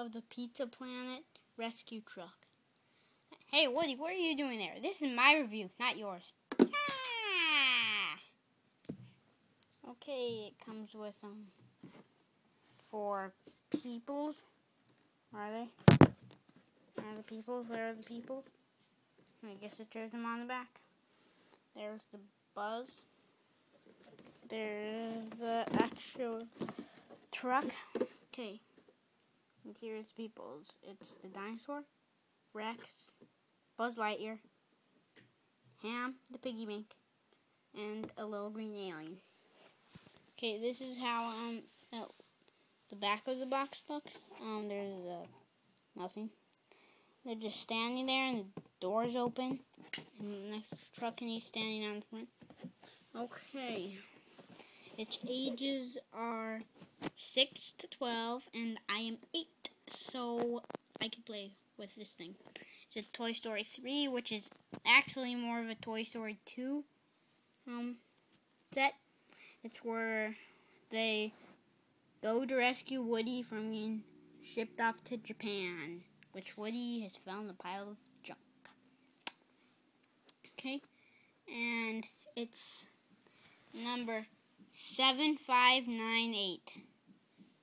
of the Pizza Planet rescue truck. Hey, Woody, what are you doing there? This is my review, not yours. Okay, it comes with 4 peoples. Where are they? Where are the peoples? Where are the peoples? I guess it shows them on the back. There's the Buzz. There's the actual truck. Okay. And here's peoples. It's the dinosaur, Rex, Buzz Lightyear, Ham, the piggy bank, and a little green alien. Okay, this is how the back of the box looks. There's nothing. They're just standing there, and the door's open. And the next truck, and he's standing on the front. Okay. Its ages are 6 to 12, and I am 8, so I can play with this thing. It's a Toy Story 3, which is actually more of a Toy Story 2 set. It's where they go to rescue Woody from being shipped off to Japan, which Woody has found a pile of junk. Okay, and it's number 7598.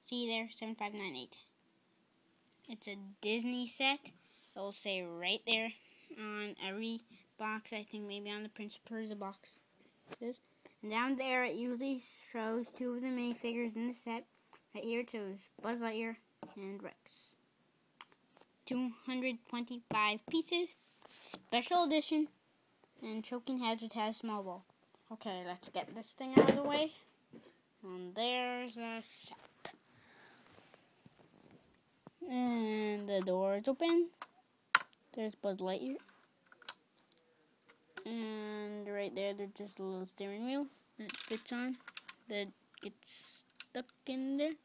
See there, 7598. It's a Disney set. It'll say right there on every box. I think maybe on the Prince of Persia box. And down there, it usually shows 2 of the minifigures in the set. Right here, it shows Buzz Lightyear and Rex. 225 pieces, special edition, and choking hazard has small ball. Okay, let's get this thing out of the way. And there's the set. And the door is open. There's Buzz Lightyear. And right there's just a little steering wheel that fits on. That gets stuck in there.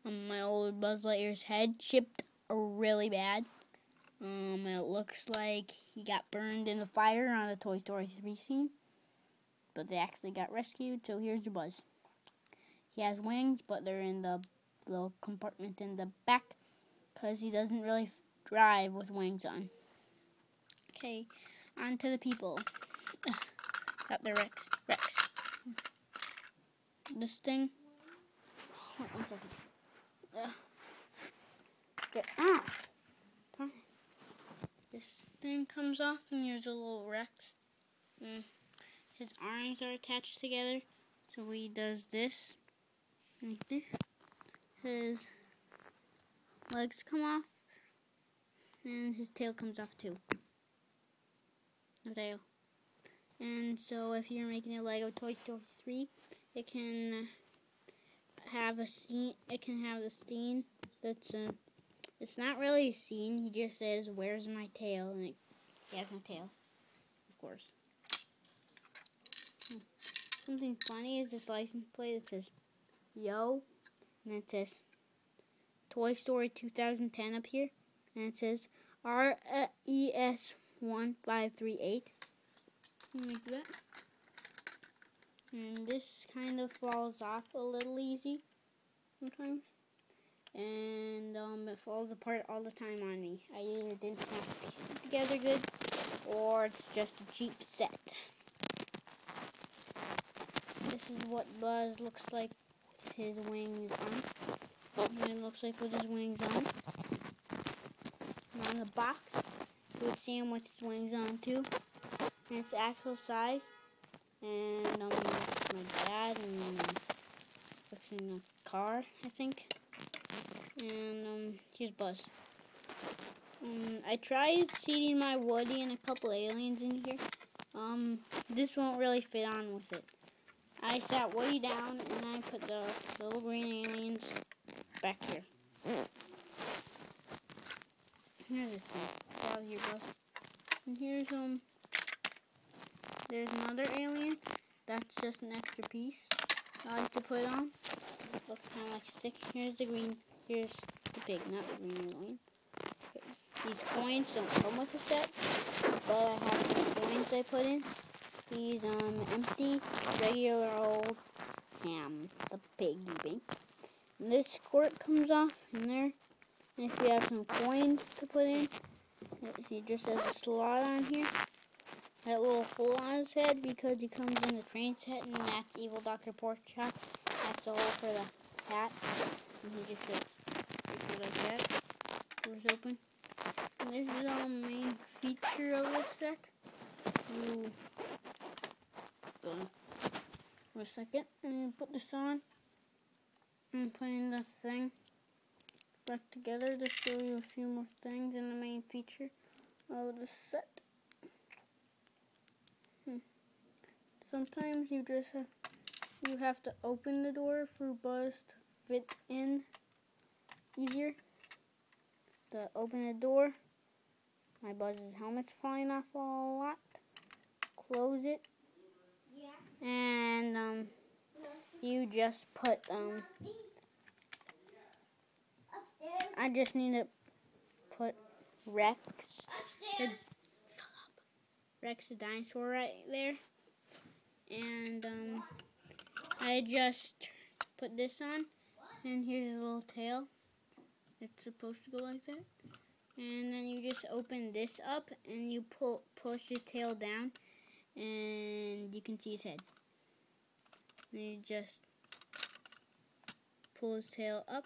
My old Buzz Lightyear's head chipped really bad. It looks like he got burned in the fire on the Toy Story 3 scene. But they actually got rescued, so here's the Buzz. He has wings, but they're in the little compartment in the back, because he doesn't really drive with wings on. Okay, on to the people. Got the Rex. This thing. Wait 1 second. Get out. This thing comes off, and here's a little Rex. His arms are attached together, so he does this, like this. His legs come off, and his tail comes off too. No tail. And so if you're making a Lego Toy Story 3, it can have a scene. It can have a scene that's it's not really a scene. He just says, "Where's my tail?" And he has no tail, of course. Something funny is this license plate that says "Yo," and it says Toy Story 2010 up here, and it says RES1538. Like that. And this kind of falls off a little easy sometimes. And it falls apart all the time on me. I either didn't have to piece it together good, or it's just a cheap set. This is what Buzz looks like with his wings on. And it looks like with his wings on. And on the box, you would see him with his wings on too. And it's actual size. And my dad and fixing a car, I think. And here's Buzz. I tried seating my Woody and a couple aliens in here. This won't really fit on with it. I sat Woody down and I put the little green aliens back here. Here's this thing. Out of here, Buzz. And here's there's another alien. That's just an extra piece I like to put on. Looks kind of like a stick. Here's the green. Here's the pig, not the green alien. Okay. These coins don't come with the set, but I have some coins I put in. These empty, regular old Ham, the piggy bank. And this squirt comes off in there, And if you have some coins to put in, he just has a slot on here. That little hole on his head because he comes in the train set, and that's Evil Dr. Porkchop. That's the hole for the hat. And he just sits like that. Doors open. And this is the main feature of this set. You go for a second and put this on and putting the thing back together to show you a few more things in the main feature of the set. Sometimes you just have to open the door for Buzz to fit in easier. To open the door, my Buzz's helmet's falling off a lot. Close it, and you just put I just need to put Rex the dinosaur right there. And I just put this on, and here's his little tail. It's supposed to go like that. And then you just open this up, and you push his tail down, and you can see his head. And you just pull his tail up,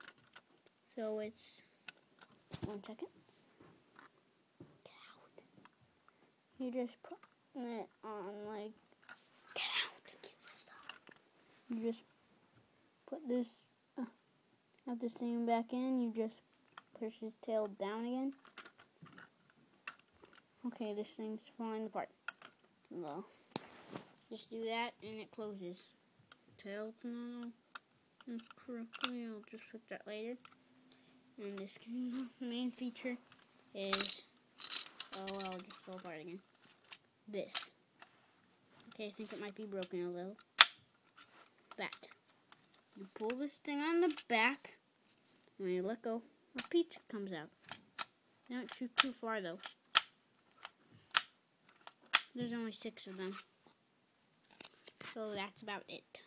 so it's 1 second. Get out. You just put it on like. You just put this, have this thing back in, you just push his tail down again. Okay, this thing's falling apart. No. Just do that and it closes. Tail's not correctly, I'll just fix that later. And this main feature is, oh well, just fall apart again. This. Okay, I think it might be broken a little. That. You pull this thing on the back, and when you let go, a peach comes out. Don't shoot too far though. There's only 6 of them. So that's about it.